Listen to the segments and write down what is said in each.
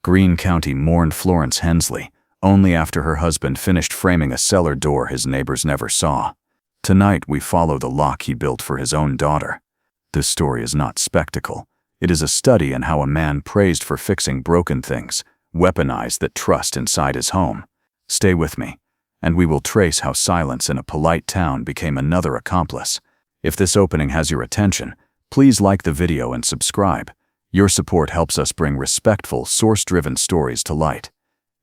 Greene County mourned Florence Hensley, only after her husband finished framing a cellar door his neighbors never saw. Tonight we follow the lock he built for his own daughter. This story is not spectacle. It is a study in how a man praised for fixing broken things, weaponized that trust inside his home. Stay with me, and we will trace how silence in a polite town became another accomplice. If this opening has your attention, please like the video and subscribe. Your support helps us bring respectful, source-driven stories to light.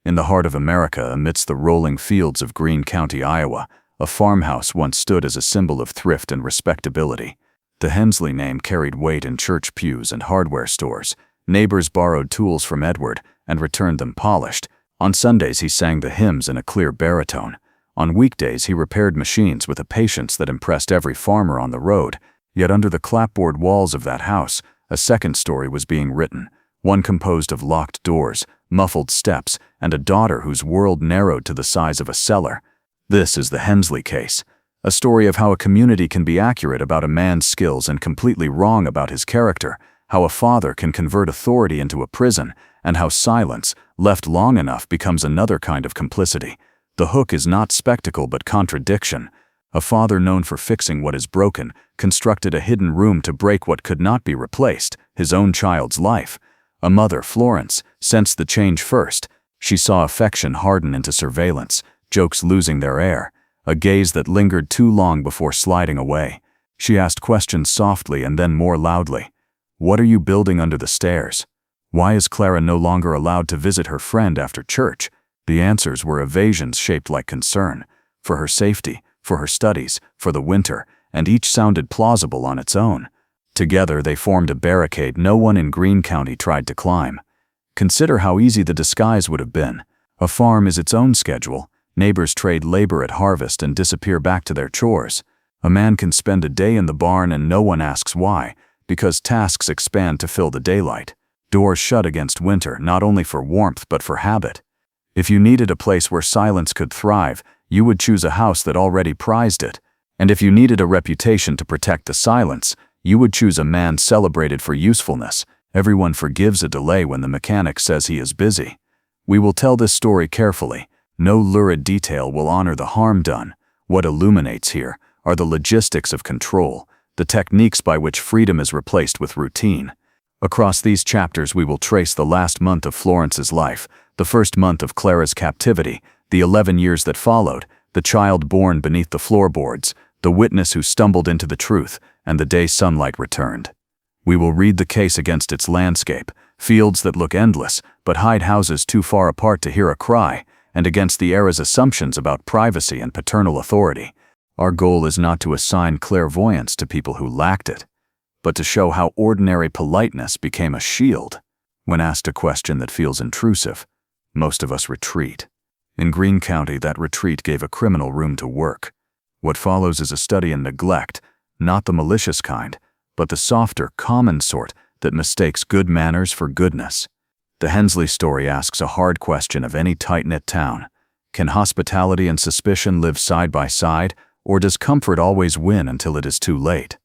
In the heart of America, amidst the rolling fields of Greene County, Iowa, a farmhouse once stood as a symbol of thrift and respectability. The Hensley name carried weight in church pews and hardware stores. Neighbors borrowed tools from Edward and returned them polished. On Sundays he sang the hymns in a clear baritone. On weekdays he repaired machines with a patience that impressed every farmer on the road. Yet under the clapboard walls of that house, a second story was being written, one composed of locked doors, muffled steps, and a daughter whose world narrowed to the size of a cellar. This is the Hensley case, a story of how a community can be accurate about a man's skills and completely wrong about his character, how a father can convert authority into a prison, and how silence, left long enough, becomes another kind of complicity. The hook is not spectacle but contradiction. A father known for fixing what is broken constructed a hidden room to break what could not be replaced, his own child's life. A mother, Florence, sensed the change first. She saw affection harden into surveillance, jokes losing their air, a gaze that lingered too long before sliding away. She asked questions softly and then more loudly. What are you building under the stairs? Why is Clara no longer allowed to visit her friend after church? The answers were evasions shaped like concern. For her safety, for her studies, for the winter, and each sounded plausible on its own. Together they formed a barricade no one in Greene County tried to climb. Consider how easy the disguise would have been. A farm is its own schedule. Neighbors trade labor at harvest and disappear back to their chores. A man can spend a day in the barn and no one asks why, because tasks expand to fill the daylight. Doors shut against winter, not only for warmth but for habit. If you needed a place where silence could thrive, you would choose a house that already prized it. And if you needed a reputation to protect the silence, you would choose a man celebrated for usefulness. Everyone forgives a delay when the mechanic says he is busy. We will tell this story carefully. No lurid detail will honor the harm done. What illuminates here are the logistics of control, the techniques by which freedom is replaced with routine. Across these chapters we will trace the last month of Florence's life, the first month of Clara's captivity, the 11 years that followed, the child born beneath the floorboards, the witness who stumbled into the truth, and the day sunlight returned. We will read the case against its landscape, fields that look endless but hide houses too far apart to hear a cry, and against the era's assumptions about privacy and paternal authority. Our goal is not to assign clairvoyance to people who lacked it, but to show how ordinary politeness became a shield. When asked a question that feels intrusive, most of us retreat. In Greene County, that retreat gave a criminal room to work. What follows is a study in neglect, not the malicious kind, but the softer, common sort that mistakes good manners for goodness. The Hensley story asks a hard question of any tight-knit town. Can hospitality and suspicion live side by side, or does comfort always win until it is too late?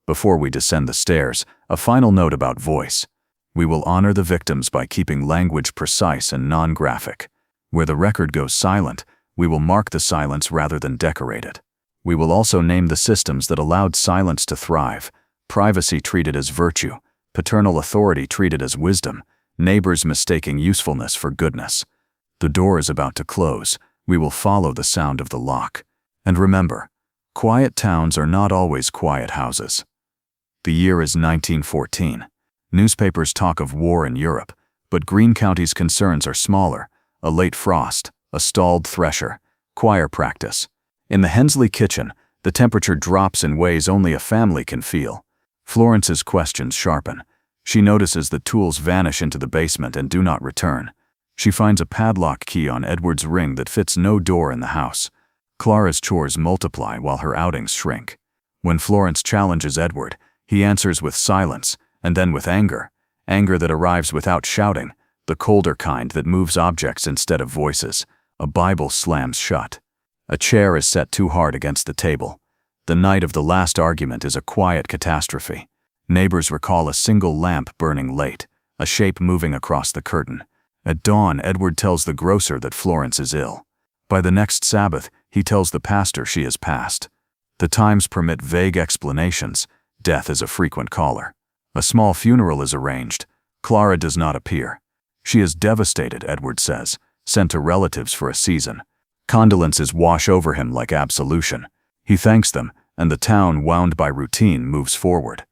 Before we descend the stairs, a final note about voice. We will honor the victims by keeping language precise and non-graphic. Where the record goes silent, we will mark the silence rather than decorate it. We will also name the systems that allowed silence to thrive. Privacy treated as virtue, paternal authority treated as wisdom, neighbors mistaking usefulness for goodness. The door is about to close. We will follow the sound of the lock. And remember, quiet towns are not always quiet houses. The year is 1914. Newspapers talk of war in Europe, but Greene County's concerns are smaller. A late frost, a stalled thresher, choir practice. In the Hensley kitchen, the temperature drops in ways only a family can feel. Florence's questions sharpen. She notices the tools vanish into the basement and do not return. She finds a padlock key on Edward's ring that fits no door in the house. Clara's chores multiply while her outings shrink. When Florence challenges Edward, he answers with silence, and then with anger. Anger that arrives without shouting, the colder kind that moves objects instead of voices. A Bible slams shut. A chair is set too hard against the table. The night of the last argument is a quiet catastrophe. Neighbors recall a single lamp burning late, a shape moving across the curtain. At dawn, Edward tells the grocer that Florence is ill. By the next Sabbath, he tells the pastor she has passed. The times permit vague explanations. Death is a frequent caller. A small funeral is arranged. Clara does not appear. She is devastated, Edward says, sent to relatives for a season. Condolences wash over him like absolution. He thanks them, and the town, wound by routine, moves forward.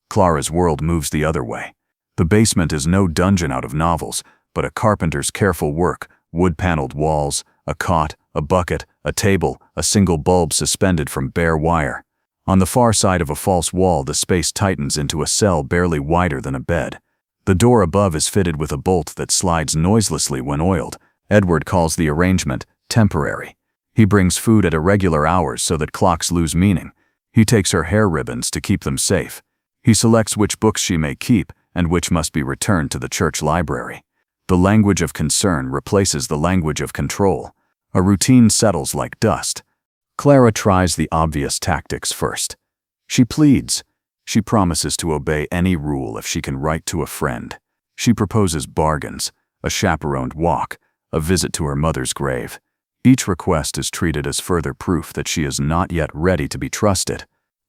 Clara's world moves the other way. The basement is no dungeon out of novels, but a carpenter's careful work, wood-paneled walls, a cot, a bucket, a table, a single bulb suspended from bare wire. On the far side of a false wall, the space tightens into a cell barely wider than a bed. The door above is fitted with a bolt that slides noiselessly when oiled. Edward calls the arrangement temporary. He brings food at irregular hours so that clocks lose meaning. He takes her hair ribbons to keep them safe. He selects which books she may keep and which must be returned to the church library. The language of concern replaces the language of control. A routine settles like dust. Clara tries the obvious tactics first. She pleads. She promises to obey any rule if she can write to a friend. She proposes bargains, a chaperoned walk, a visit to her mother's grave. Each request is treated as further proof that she is not yet ready to be trusted.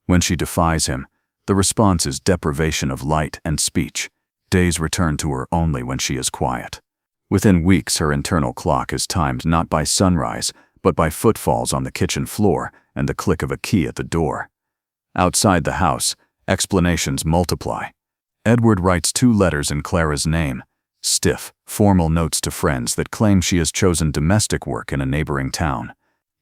When she defies him, the response is deprivation of light and speech. Days return to her only when she is quiet. Within weeks, her internal clock is timed not by sunrise, but by footfalls on the kitchen floor and the click of a key at the door. Outside the house, explanations multiply. Edward writes 2 letters in Clara's name, stiff, formal notes to friends that claim she has chosen domestic work in a neighboring town.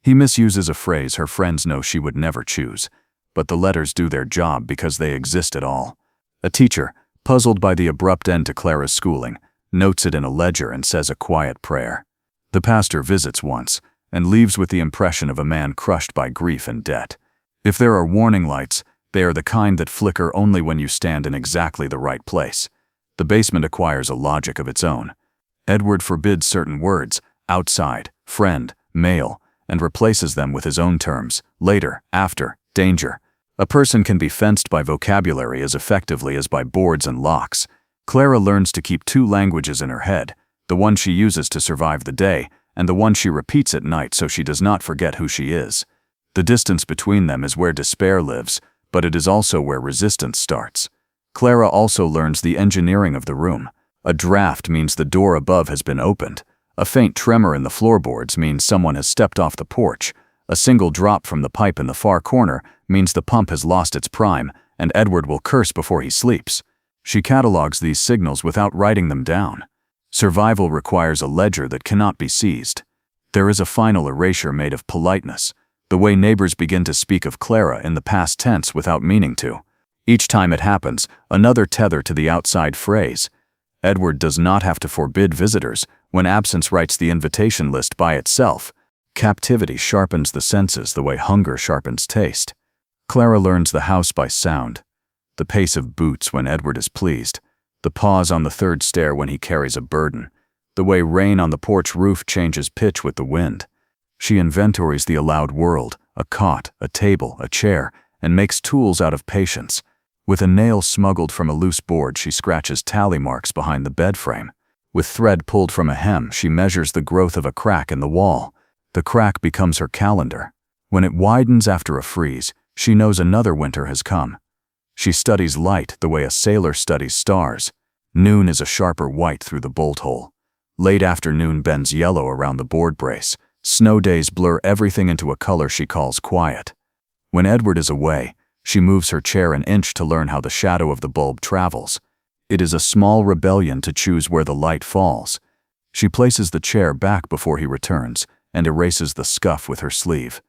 He misuses a phrase her friends know she would never choose, but the letters do their job because they exist at all. A teacher, puzzled by the abrupt end to Clara's schooling, notes it in a ledger and says a quiet prayer. The pastor visits once and leaves with the impression of a man crushed by grief and debt. If there are warning lights, they are the kind that flicker only when you stand in exactly the right place. The basement acquires a logic of its own. Edward forbids certain words, outside, friend, male, and replaces them with his own terms, later, after, danger. A person can be fenced by vocabulary as effectively as by boards and locks. Clara learns to keep 2 languages in her head, the one she uses to survive the day, and the one she repeats at night so she does not forget who she is. The distance between them is where despair lives, but it is also where resistance starts. Clara also learns the engineering of the room. A draft means the door above has been opened. A faint tremor in the floorboards means someone has stepped off the porch. A single drop from the pipe in the far corner means the pump has lost its prime, and Edward will curse before he sleeps. She catalogs these signals without writing them down. Survival requires a ledger that cannot be seized. There is a final erasure made of politeness, the way neighbors begin to speak of Clara in the past tense without meaning to. Each time it happens, another tether to the outside phrase. Edward does not have to forbid visitors when absence writes the invitation list by itself. Captivity sharpens the senses the way hunger sharpens taste. Clara learns the house by sound. The pace of boots when Edward is pleased. The pause on the 3rd stair when he carries a burden. The way rain on the porch roof changes pitch with the wind. She inventories the allowed world, a cot, a table, a chair, and makes tools out of patience. With a nail smuggled from a loose board, she scratches tally marks behind the bed frame. With thread pulled from a hem, she measures the growth of a crack in the wall. The crack becomes her calendar. When it widens after a freeze, she knows another winter has come. She studies light the way a sailor studies stars. Noon is a sharper white through the bolt hole. Late afternoon bends yellow around the board brace. Snow days blur everything into a color she calls quiet. When Edward is away, she moves her chair an inch to learn how the shadow of the bulb travels. It is a small rebellion to choose where the light falls. She places the chair back before he returns and erases the scuff with her sleeve.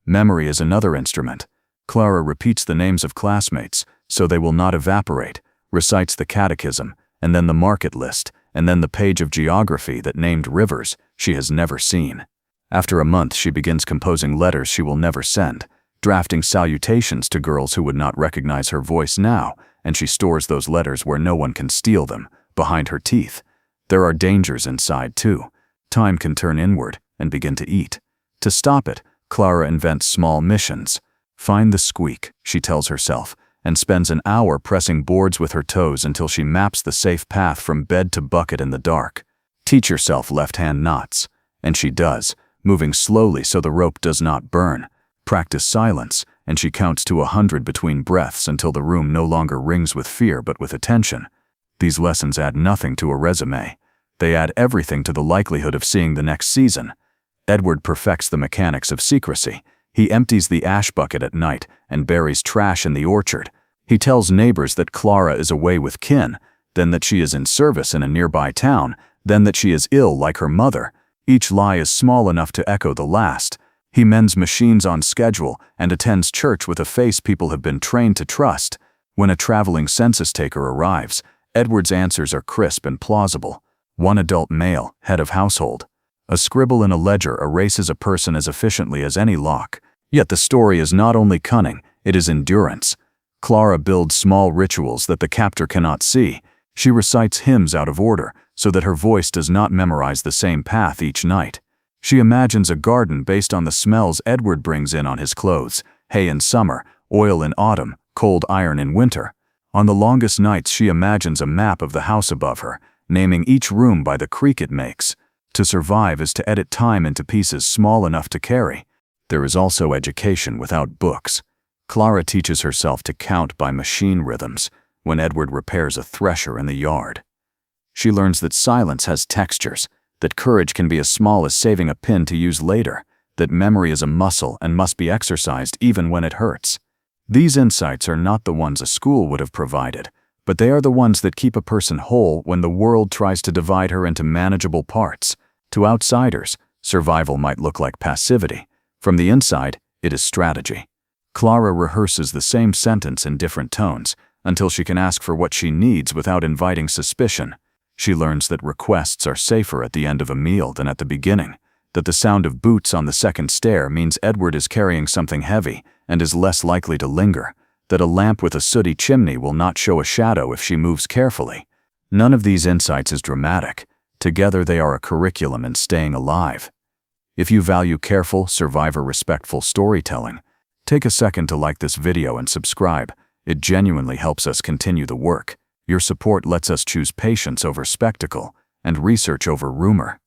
Memory is another instrument. Clara repeats the names of classmates so they will not evaporate, recites the catechism, and then the market list, and then the page of geography that named rivers she has never seen. After a month, she begins composing letters she will never send, drafting salutations to girls who would not recognize her voice now, and she stores those letters where no one can steal them, behind her teeth. There are dangers inside, too. Time can turn inward and begin to eat. To stop it, Clara invents small missions. Find the squeak, she tells herself, and spends an hour pressing boards with her toes until she maps the safe path from bed to bucket in the dark. Teach yourself left-hand knots. And she does, moving slowly so the rope does not burn. Practice silence, and she counts to 100 between breaths until the room no longer rings with fear but with attention. These lessons add nothing to a resume. They add everything to the likelihood of seeing the next season. Edward perfects the mechanics of secrecy. He empties the ash bucket at night and buries trash in the orchard. He tells neighbors that Clara is away with kin, then that she is in service in a nearby town, then that she is ill like her mother. Each lie is small enough to echo the last. He mends machines on schedule and attends church with a face people have been trained to trust. When a traveling census taker arrives, Edward's answers are crisp and plausible. One adult male, head of household. A scribble in a ledger erases a person as efficiently as any lock. Yet the story is not only cunning, it is endurance. Clara builds small rituals that the captor cannot see. She recites hymns out of order, so that her voice does not memorize the same path each night. She imagines a garden based on the smells Edward brings in on his clothes, hay in summer, oil in autumn, cold iron in winter. On the longest nights she imagines a map of the house above her, naming each room by the creak it makes. To survive is to edit time into pieces small enough to carry. There is also education without books. Clara teaches herself to count by machine rhythms when Edward repairs a thresher in the yard. She learns that silence has textures, that courage can be as small as saving a pin to use later, that memory is a muscle and must be exercised even when it hurts. These insights are not the ones a school would have provided, but they are the ones that keep a person whole when the world tries to divide her into manageable parts. To outsiders, survival might look like passivity. From the inside, it is strategy. Clara rehearses the same sentence in different tones until she can ask for what she needs without inviting suspicion. She learns that requests are safer at the end of a meal than at the beginning, that the sound of boots on the second stair means Edward is carrying something heavy and is less likely to linger, that a lamp with a sooty chimney will not show a shadow if she moves carefully. None of these insights is dramatic. Together they are a curriculum in staying alive. If you value careful, survivor-respectful storytelling, take a second to like this video and subscribe. It genuinely helps us continue the work. Your support lets us choose patience over spectacle and research over rumor.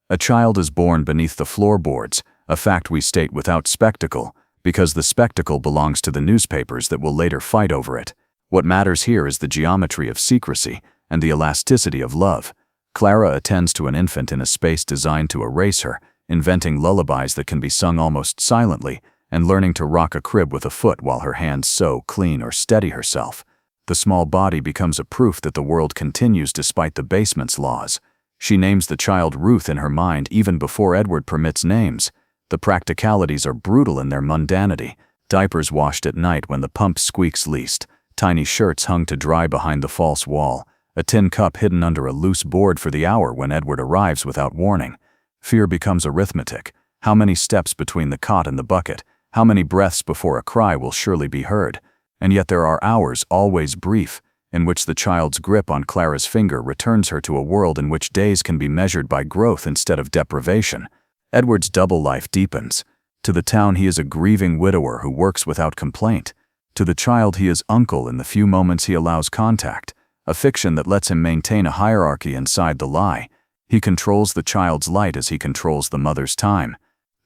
A child is born beneath the floorboards, a fact we state without spectacle, because the spectacle belongs to the newspapers that will later fight over it. What matters here is the geometry of secrecy and the elasticity of love. Clara attends to an infant in a space designed to erase her, inventing lullabies that can be sung almost silently, and learning to rock a crib with a foot while her hands sew, clean, or steady herself. The small body becomes a proof that the world continues despite the basement's laws. She names the child Ruth in her mind even before Edward permits names. The practicalities are brutal in their mundanity. Diapers washed at night when the pump squeaks least, tiny shirts hung to dry behind the false wall, a tin cup hidden under a loose board for the hour when Edward arrives without warning. Fear becomes arithmetic. How many steps between the cot and the bucket? How many breaths before a cry will surely be heard? And yet there are hours, always brief, in which the child's grip on Clara's finger returns her to a world in which days can be measured by growth instead of deprivation. Edward's double life deepens. To the town he is a grieving widower who works without complaint. To the child he is uncle in the few moments he allows contact, a fiction that lets him maintain a hierarchy inside the lie. He controls the child's light as he controls the mother's time.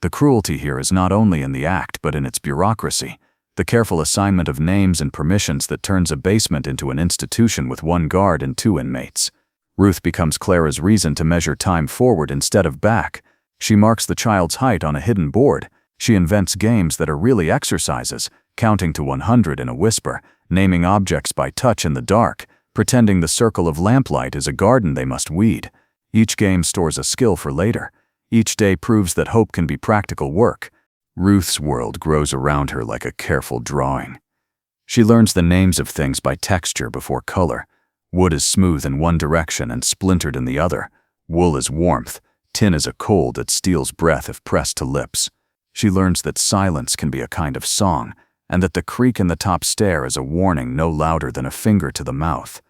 The cruelty here is not only in the act but in its bureaucracy, the careful assignment of names and permissions that turns a basement into an institution with one guard and 2 inmates. Ruth becomes Clara's reason to measure time forward instead of back. She marks the child's height on a hidden board. She invents games that are really exercises, counting to 100 in a whisper, naming objects by touch in the dark, pretending the circle of lamplight is a garden they must weed. Each game stores a skill for later. Each day proves that hope can be practical work. Ruth's world grows around her like a careful drawing. She learns the names of things by texture before color. Wood is smooth in one direction and splintered in the other. Wool is warmth. Tin is a cold that steals breath if pressed to lips. She learns that silence can be a kind of song, and that the creak in the top stair is a warning no louder than a finger to the mouth.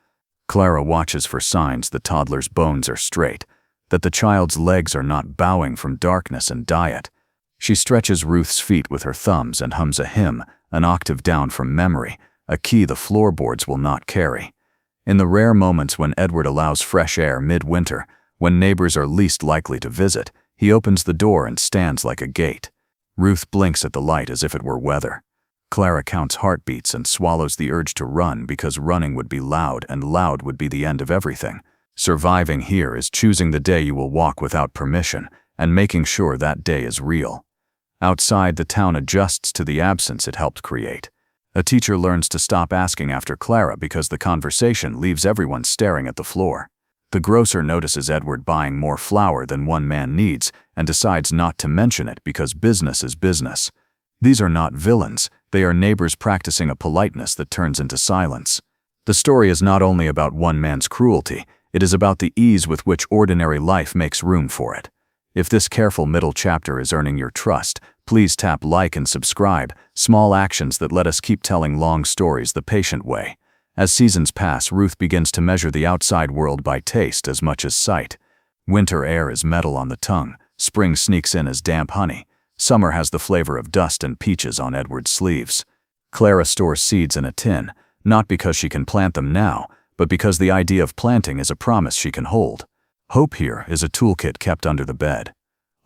Clara watches for signs the toddler's bones are straight, that the child's legs are not bowing from darkness and diet. She stretches Ruth's feet with her thumbs and hums a hymn, an octave down from memory, a key the floorboards will not carry. In the rare moments when Edward allows fresh air midwinter, When neighbors are least likely to visit, he opens the door and stands like a gate. Ruth blinks at the light as if it were weather. Clara counts heartbeats and swallows the urge to run because running would be loud and loud would be the end of everything. Surviving here is choosing the day you will walk without permission and making sure that day is real. Outside, the town adjusts to the absence it helped create. A teacher learns to stop asking after Clara because the conversation leaves everyone staring at the floor. The grocer notices Edward buying more flour than one man needs and decides not to mention it because business is business. These are not villains, they are neighbors practicing a politeness that turns into silence. The story is not only about one man's cruelty, it is about the ease with which ordinary life makes room for it. If this careful middle chapter is earning your trust, please tap like and subscribe, small actions that let us keep telling long stories the patient way. As seasons pass, Ruth begins to measure the outside world by taste as much as sight. Winter air is metal on the tongue, spring sneaks in as damp honey, summer has the flavor of dust and peaches on Edward's sleeves. Clara stores seeds in a tin, not because she can plant them now, but because the idea of planting is a promise she can hold. Hope here is a toolkit kept under the bed.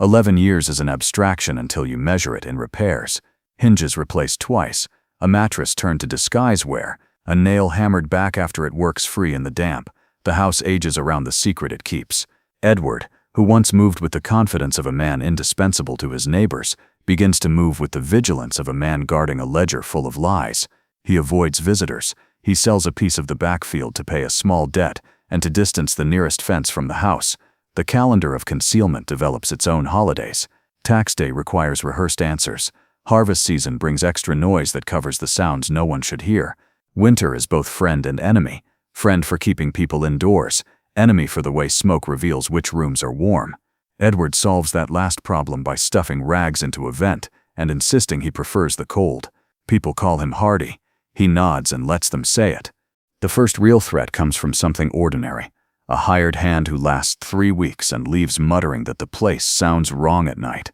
11 years is an abstraction until you measure it in repairs. Hinges replaced twice, a mattress turned to disguise wear, a nail hammered back after it works free in the damp. The house ages around the secret it keeps. Edward, who once moved with the confidence of a man indispensable to his neighbors, begins to move with the vigilance of a man guarding a ledger full of lies. He avoids visitors. He sells a piece of the backfield to pay a small debt and to distance the nearest fence from the house. The calendar of concealment develops its own holidays. Tax day requires rehearsed answers. Harvest season brings extra noise that covers the sounds no one should hear. Winter is both friend and enemy. Friend for keeping people indoors, enemy for the way smoke reveals which rooms are warm. Edward solves that last problem by stuffing rags into a vent and insisting he prefers the cold. People call him hardy. He nods and lets them say it. The first real threat comes from something ordinary. A hired hand who lasts 3 weeks and leaves muttering that the place sounds wrong at night.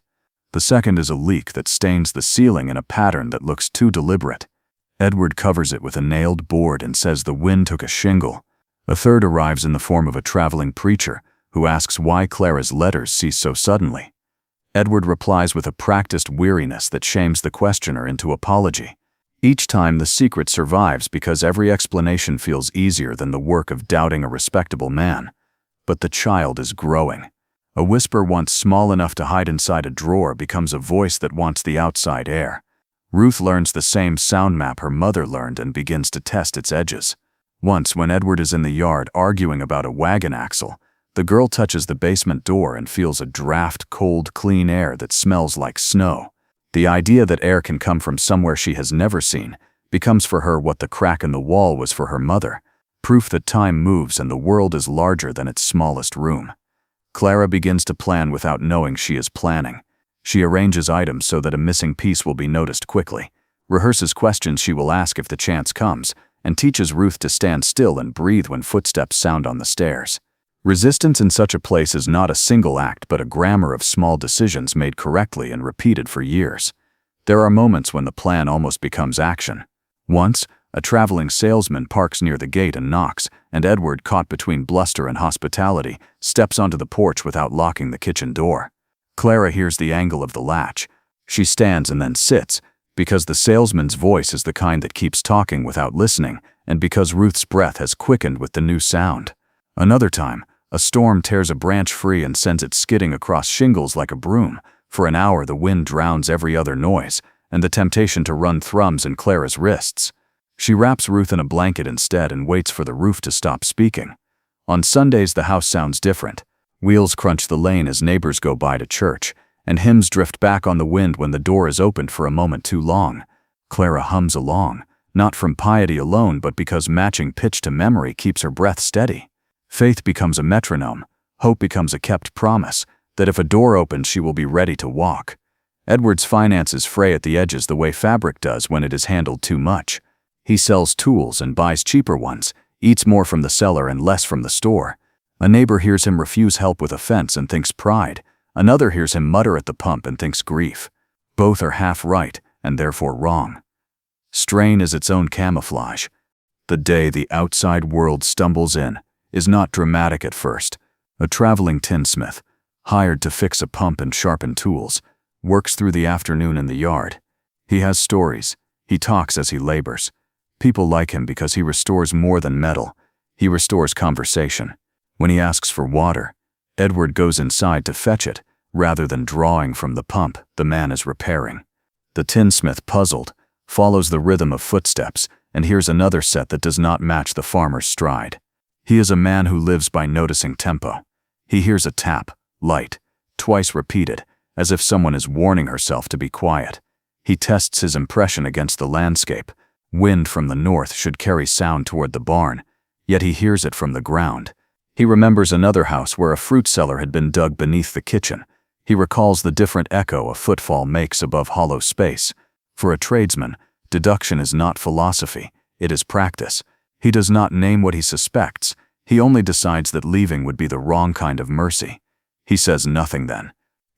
The second is a leak that stains the ceiling in a pattern that looks too deliberate. Edward covers it with a nailed board and says the wind took a shingle. A third arrives in the form of a traveling preacher who asks why Clara's letters cease so suddenly. Edward replies with a practiced weariness that shames the questioner into apology. Each time the secret survives because every explanation feels easier than the work of doubting a respectable man. But the child is growing. A whisper once small enough to hide inside a drawer becomes a voice that wants the outside air. Ruth learns the same sound map her mother learned and begins to test its edges. Once, when Edward is in the yard arguing about a wagon axle, the girl touches the basement door and feels a draft, cold, clean air that smells like snow. The idea that air can come from somewhere she has never seen becomes for her what the crack in the wall was for her mother, proof that time moves and the world is larger than its smallest room. Clara begins to plan without knowing she is planning. She arranges items so that a missing piece will be noticed quickly, rehearses questions she will ask if the chance comes, and teaches Ruth to stand still and breathe when footsteps sound on the stairs. Resistance in such a place is not a single act but a grammar of small decisions made correctly and repeated for years. There are moments when the plan almost becomes action. Once, a traveling salesman parks near the gate and knocks, and Edward, caught between bluster and hospitality, steps onto the porch without locking the kitchen door. Clara hears the angle of the latch. She stands and then sits, because the salesman's voice is the kind that keeps talking without listening, and because Ruth's breath has quickened with the new sound. Another time, a storm tears a branch free and sends it skidding across shingles like a broom. For an hour the wind drowns every other noise, and the temptation to run thrums in Clara's wrists. She wraps Ruth in a blanket instead and waits for the roof to stop speaking. On Sundays the house sounds different. Wheels crunch the lane as neighbors go by to church, and hymns drift back on the wind when the door is opened for a moment too long. Clara hums along, not from piety alone but because matching pitch to memory keeps her breath steady. Faith becomes a metronome, hope becomes a kept promise, that if a door opens she will be ready to walk. Edward's finances fray at the edges the way fabric does when it is handled too much. He sells tools and buys cheaper ones, eats more from the cellar and less from the store. A neighbor hears him refuse help with a fence and thinks pride. Another hears him mutter at the pump and thinks grief. Both are half right and therefore wrong. Strain is its own camouflage. The day the outside world stumbles in is not dramatic at first. A traveling tinsmith, hired to fix a pump and sharpen tools, works through the afternoon in the yard. He has stories. He talks as he labors. People like him because he restores more than metal. He restores conversation. When he asks for water, Edward goes inside to fetch it, rather than drawing from the pump the man is repairing. The tinsmith, puzzled, follows the rhythm of footsteps and hears another set that does not match the farmer's stride. He is a man who lives by noticing tempo. He hears a tap, light, twice repeated, as if someone is warning herself to be quiet. He tests his impression against the landscape. Wind from the north should carry sound toward the barn, yet he hears it from the ground. He remembers another house where a fruit cellar had been dug beneath the kitchen. He recalls the different echo a footfall makes above hollow space. For a tradesman, deduction is not philosophy, it is practice. He does not name what he suspects. He only decides that leaving would be the wrong kind of mercy. He says nothing then.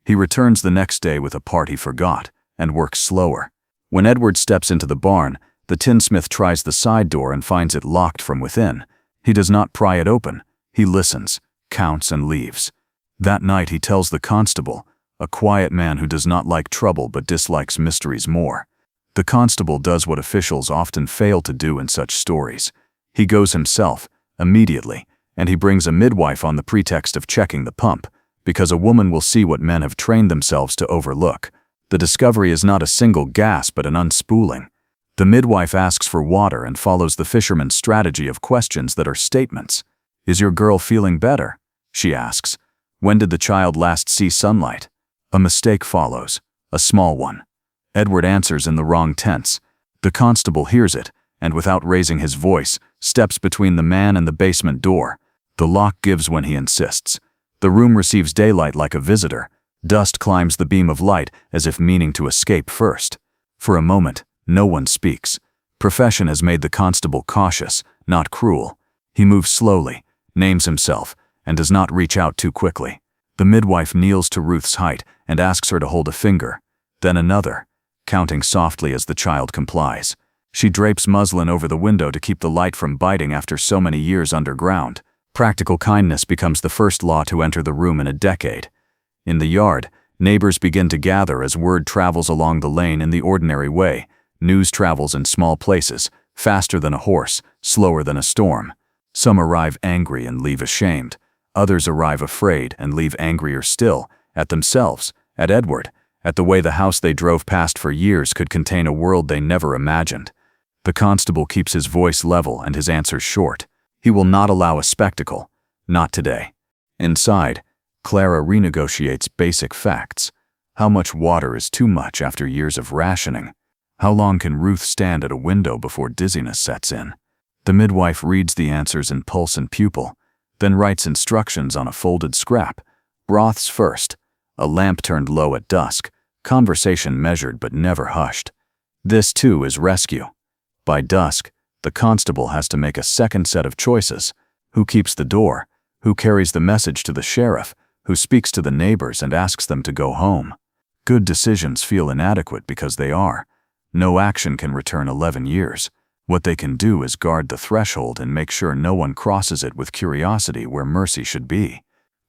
He returns the next day with a part he forgot, and works slower. When Edward steps into the barn, the tinsmith tries the side door and finds it locked from within. He does not pry it open. He listens, counts, and leaves. That night he tells the constable, a quiet man who does not like trouble but dislikes mysteries more. The constable does what officials often fail to do in such stories. He goes himself, immediately, and he brings a midwife on the pretext of checking the pump, because a woman will see what men have trained themselves to overlook. The discovery is not a single gas but an unspooling. The midwife asks for water and follows the fisherman's strategy of questions that are statements. "Is your girl feeling better?" she asks. "When did the child last see sunlight?" A mistake follows, a small one. Edward answers in the wrong tense. The constable hears it, and without raising his voice, steps between the man and the basement door. The lock gives when he insists. The room receives daylight like a visitor. Dust climbs the beam of light as if meaning to escape first. For a moment, no one speaks. Profession has made the constable cautious, not cruel. He moves slowly, names himself, and does not reach out too quickly. The midwife kneels to Ruth's height and asks her to hold a finger, then another, counting softly as the child complies. She drapes muslin over the window to keep the light from biting after so many years underground. Practical kindness becomes the first law to enter the room in a decade. In the yard, neighbors begin to gather as word travels along the lane in the ordinary way. News travels in small places, faster than a horse, slower than a storm. Some arrive angry and leave ashamed. Others arrive afraid and leave angrier still, at themselves, at Edward, at the way the house they drove past for years could contain a world they never imagined. The constable keeps his voice level and his answers short. He will not allow a spectacle, not today. Inside, Clara renegotiates basic facts. How much water is too much after years of rationing? How long can Ruth stand at a window before dizziness sets in? The midwife reads the answers in pulse and pupil, then writes instructions on a folded scrap. Broths first, a lamp turned low at dusk, conversation measured but never hushed. This too is rescue. By dusk, the constable has to make a second set of choices. Who keeps the door? Who carries the message to the sheriff? Who speaks to the neighbors and asks them to go home? Good decisions feel inadequate because they are. No action can return 11 years. What they can do is guard the threshold and make sure no one crosses it with curiosity where mercy should be.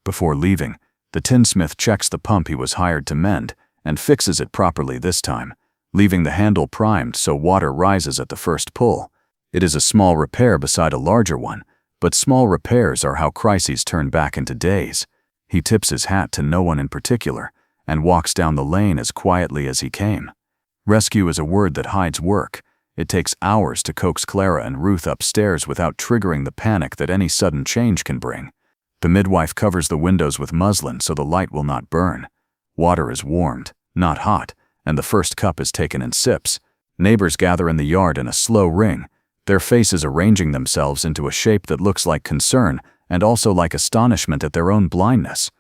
Before leaving, the tinsmith checks the pump he was hired to mend and fixes it properly this time, leaving the handle primed so water rises at the first pull. It is a small repair beside a larger one, but small repairs are how crises turn back into days. He tips his hat to no one in particular and walks down the lane as quietly as he came. Rescue is a word that hides work. It takes hours to coax Clara and Ruth upstairs without triggering the panic that any sudden change can bring. The midwife covers the windows with muslin so the light will not burn. Water is warmed, not hot, and the first cup is taken in sips. Neighbors gather in the yard in a slow ring, their faces arranging themselves into a shape that looks like concern and also like astonishment at their own blindness.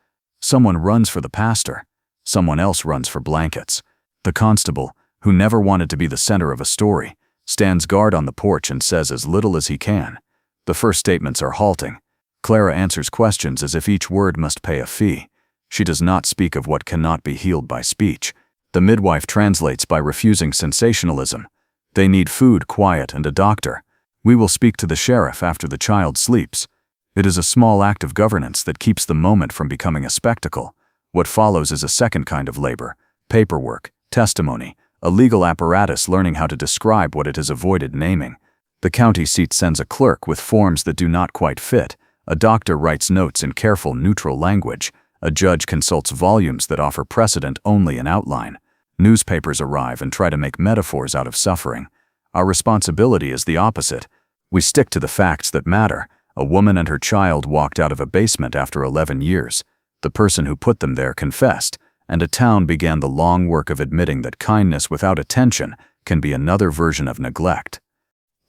Someone runs for the pastor. Someone else runs for blankets. The constable, who never wanted to be the center of a story, stands guard on the porch and says as little as he can. The first statements are halting. Clara answers questions as if each word must pay a fee. She does not speak of what cannot be healed by speech. The midwife translates by refusing sensationalism. They need food, quiet, and a doctor. We will speak to the sheriff after the child sleeps. It is a small act of governance that keeps the moment from becoming a spectacle. What follows is a second kind of labor: paperwork, testimony, a legal apparatus learning how to describe what it has avoided naming. The county seat sends a clerk with forms that do not quite fit. A doctor writes notes in careful, neutral language. A judge consults volumes that offer precedent only in outline. Newspapers arrive and try to make metaphors out of suffering. Our responsibility is the opposite. We stick to the facts that matter. A woman and her child walked out of a basement after 11 years. The person who put them there confessed, and a town began the long work of admitting that kindness without attention can be another version of neglect.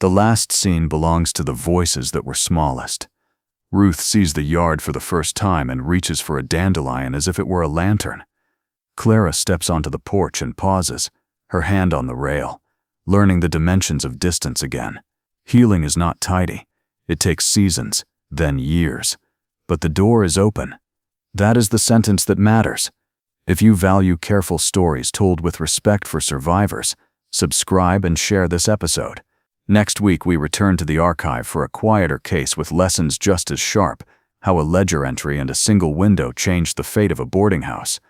The last scene belongs to the voices that were smallest. Ruth sees the yard for the first time and reaches for a dandelion as if it were a lantern. Clara steps onto the porch and pauses, her hand on the rail, learning the dimensions of distance again. Healing is not tidy. It takes seasons, then years. But the door is open. That is the sentence that matters. If you value careful stories told with respect for survivors, subscribe and share this episode. Next week we return to the archive for a quieter case with lessons just as sharp: how a ledger entry and a single window changed the fate of a boarding house.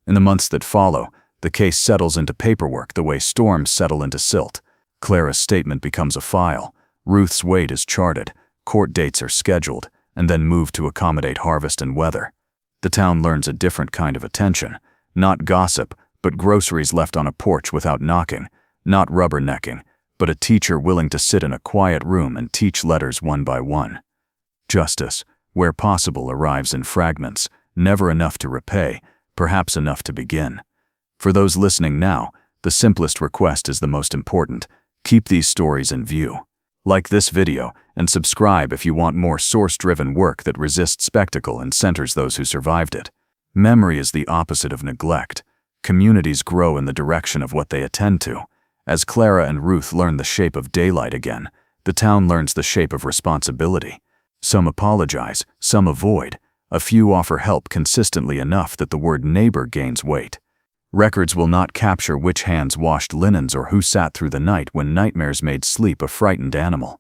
In the months that follow, the case settles into paperwork the way storms settle into silt. Clara's statement becomes a file. Ruth's weight is charted. Court dates are scheduled, and then moved to accommodate harvest and weather. The town learns a different kind of attention. Not gossip, but groceries left on a porch without knocking. Not rubbernecking, but a teacher willing to sit in a quiet room and teach letters one by one. Justice, where possible, arrives in fragments, never enough to repay, perhaps enough to begin. For those listening now, the simplest request is the most important: keep these stories in view. Like this video, and subscribe if you want more source-driven work that resists spectacle and centers those who survived it. Memory is the opposite of neglect. Communities grow in the direction of what they attend to. As Clara and Ruth learn the shape of daylight again, the town learns the shape of responsibility. Some apologize, some avoid. A few offer help consistently enough that the word neighbor gains weight. Records will not capture which hands washed linens or who sat through the night when nightmares made sleep a frightened animal.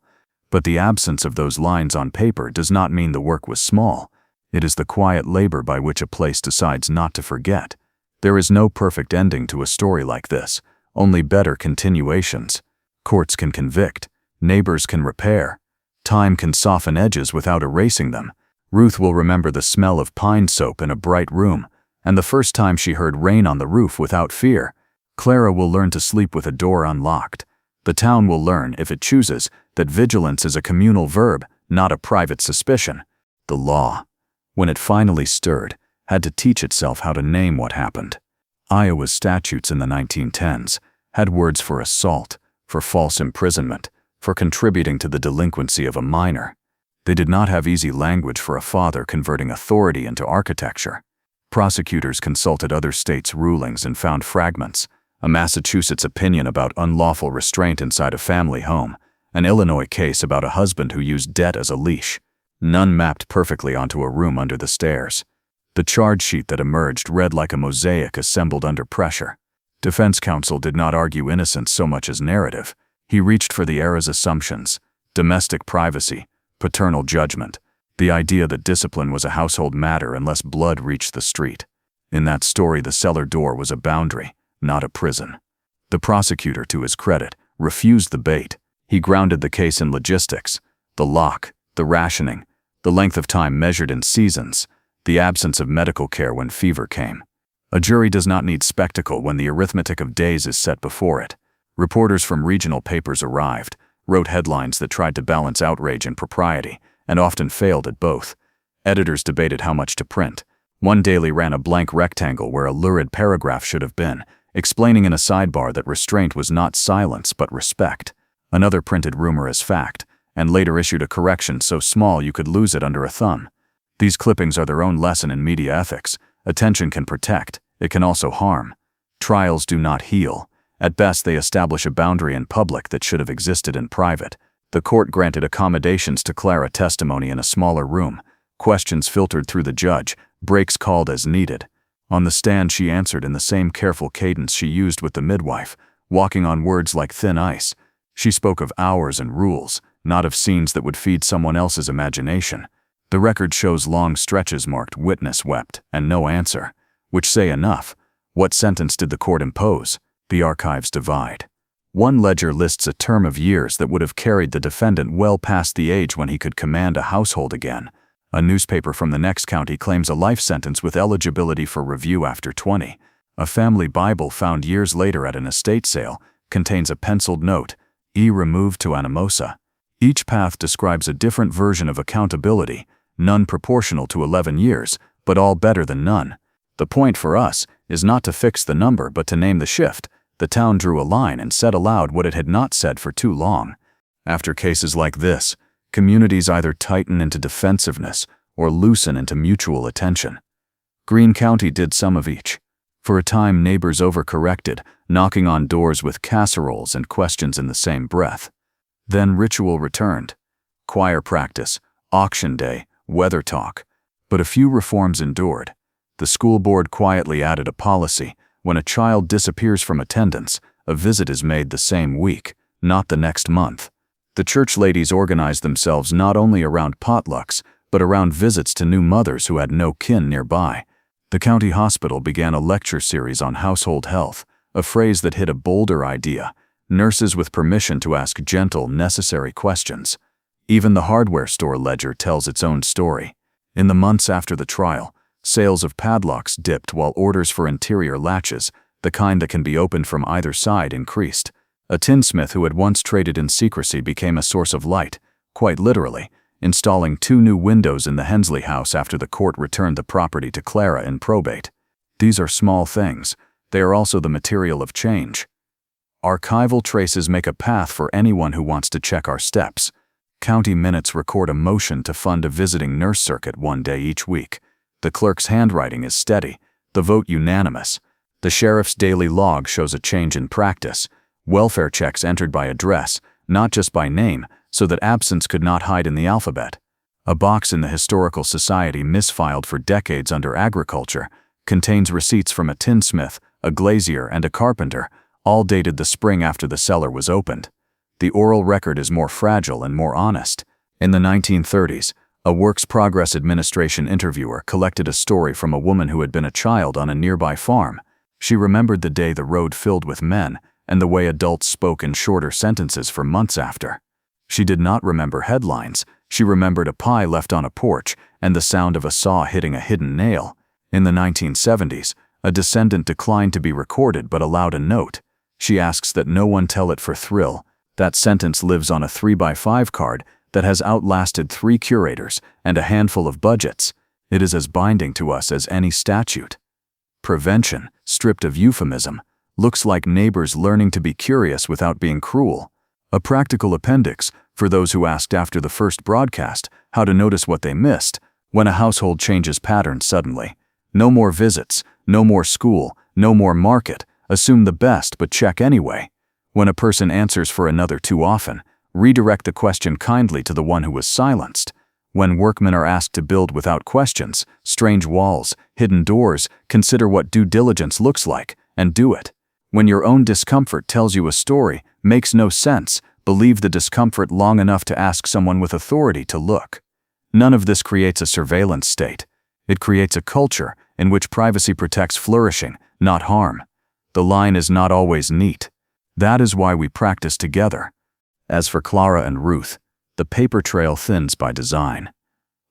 But the absence of those lines on paper does not mean the work was small. It is the quiet labor by which a place decides not to forget. There is no perfect ending to a story like this, only better continuations. Courts can convict, neighbors can repair. Time can soften edges without erasing them. Ruth will remember the smell of pine soap in a bright room, and the first time she heard rain on the roof without fear. Clara will learn to sleep with a door unlocked. The town will learn, if it chooses, that vigilance is a communal verb, not a private suspicion. The law, when it finally stirred, had to teach itself how to name what happened. Iowa's statutes in the 1910s had words for assault, for false imprisonment, for contributing to the delinquency of a minor. They did not have easy language for a father converting authority into architecture. Prosecutors consulted other states' rulings and found fragments: a Massachusetts opinion about unlawful restraint inside a family home, an Illinois case about a husband who used debt as a leash. None mapped perfectly onto a room under the stairs. The charge sheet that emerged read like a mosaic assembled under pressure. Defense counsel did not argue innocence so much as narrative. He reached for the era's assumptions: domestic privacy, paternal judgment, the idea that discipline was a household matter unless blood reached the street. In that story, the cellar door was a boundary, not a prison. The prosecutor, to his credit, refused the bait. He grounded the case in logistics: the lock, the rationing, the length of time measured in seasons, the absence of medical care when fever came. A jury does not need spectacle when the arithmetic of days is set before it. Reporters from regional papers arrived, wrote headlines that tried to balance outrage and propriety, and often failed at both. Editors debated how much to print. One daily ran a blank rectangle where a lurid paragraph should have been, explaining in a sidebar that restraint was not silence but respect. Another printed rumor as fact, and later issued a correction so small you could lose it under a thumb. These clippings are their own lesson in media ethics. Attention can protect, it can also harm. Trials do not heal. At best, they establish a boundary in public that should have existed in private. The court granted accommodations to Clara testimony in a smaller room. Questions filtered through the judge, breaks called as needed. On the stand, she answered in the same careful cadence she used with the midwife, walking on words like thin ice. She spoke of hours and rules, not of scenes that would feed someone else's imagination. The record shows long stretches marked "witness wept" and "no answer," which say enough. What sentence did the court impose? The archives divide. One ledger lists a term of years that would have carried the defendant well past the age when he could command a household again. A newspaper from the next county claims a life sentence with eligibility for review after 20. A family Bible found years later at an estate sale contains a penciled note, "E removed to Anamosa." Each path describes a different version of accountability, none proportional to 11 years, but all better than none. The point for us is not to fix the number but to name the shift. The town drew a line and said aloud what it had not said for too long. After cases like this, communities either tighten into defensiveness or loosen into mutual attention. Greene County did some of each. For a time, neighbors overcorrected, knocking on doors with casseroles and questions in the same breath. Then ritual returned. Choir practice, auction day, weather talk. But a few reforms endured. The school board quietly added a policy: when a child disappears from attendance, a visit is made the same week, not the next month. The church ladies organized themselves not only around potlucks, but around visits to new mothers who had no kin nearby. The county hospital began a lecture series on household health, a phrase that hit a bolder idea: nurses with permission to ask gentle, necessary questions. Even the hardware store ledger tells its own story. In the months after the trial, sales of padlocks dipped while orders for interior latches, the kind that can be opened from either side, increased. A tinsmith who had once traded in secrecy became a source of light, quite literally, installing 2 new windows in the Hensley house after the court returned the property to Clara in probate. These are small things. They are also the material of change. Archival traces make a path for anyone who wants to check our steps. County minutes record a motion to fund a visiting nurse circuit 1 day each week. The clerk's handwriting is steady, the vote unanimous. The sheriff's daily log shows a change in practice. Welfare checks entered by address, not just by name, so that absence could not hide in the alphabet. A box in the Historical Society misfiled for decades under agriculture contains receipts from a tinsmith, a glazier, and a carpenter, all dated the spring after the cellar was opened. The oral record is more fragile and more honest. In the 1930s, a Works Progress Administration interviewer collected a story from a woman who had been a child on a nearby farm. She remembered the day the road filled with men and the way adults spoke in shorter sentences for months after. She did not remember headlines. She remembered a pie left on a porch and the sound of a saw hitting a hidden nail. In the 1970s, a descendant declined to be recorded but allowed a note. She asks that no one tell it for thrill. That sentence lives on a 3x5 card that has outlasted 3 curators and a handful of budgets. It is as binding to us as any statute. Prevention, stripped of euphemism, looks like neighbors learning to be curious without being cruel. A practical appendix for those who asked after the first broadcast how to notice what they missed when a household changes patterns suddenly. No more visits, no more school, no more market. Assume the best but check anyway. When a person answers for another too often, redirect the question kindly to the one who was silenced. When workmen are asked to build without questions, strange walls, hidden doors, consider what due diligence looks like, and do it. When your own discomfort tells you a story makes no sense, believe the discomfort long enough to ask someone with authority to look. None of this creates a surveillance state. It creates a culture in which privacy protects flourishing, not harm. The line is not always neat. That is why we practice together. As for Clara and Ruth, the paper trail thins by design.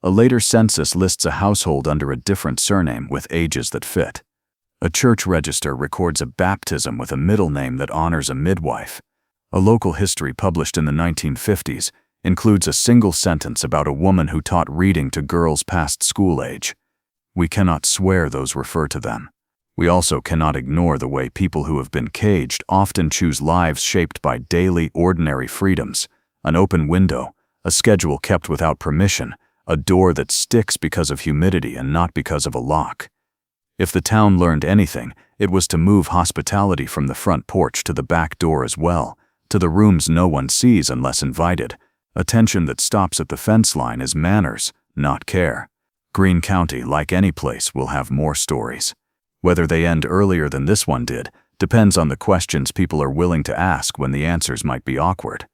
A later census lists a household under a different surname with ages that fit. A church register records a baptism with a middle name that honors a midwife. A local history published in the 1950s includes a single sentence about a woman who taught reading to girls past school age. We cannot swear those refer to them. We also cannot ignore the way people who have been caged often choose lives shaped by daily, ordinary freedoms: an open window, a schedule kept without permission, a door that sticks because of humidity and not because of a lock. If the town learned anything, it was to move hospitality from the front porch to the back door as well, to the rooms no one sees unless invited. Attention that stops at the fence line is manners, not care. Greene County, like any place, will have more stories. Whether they end earlier than this one did depends on the questions people are willing to ask when the answers might be awkward.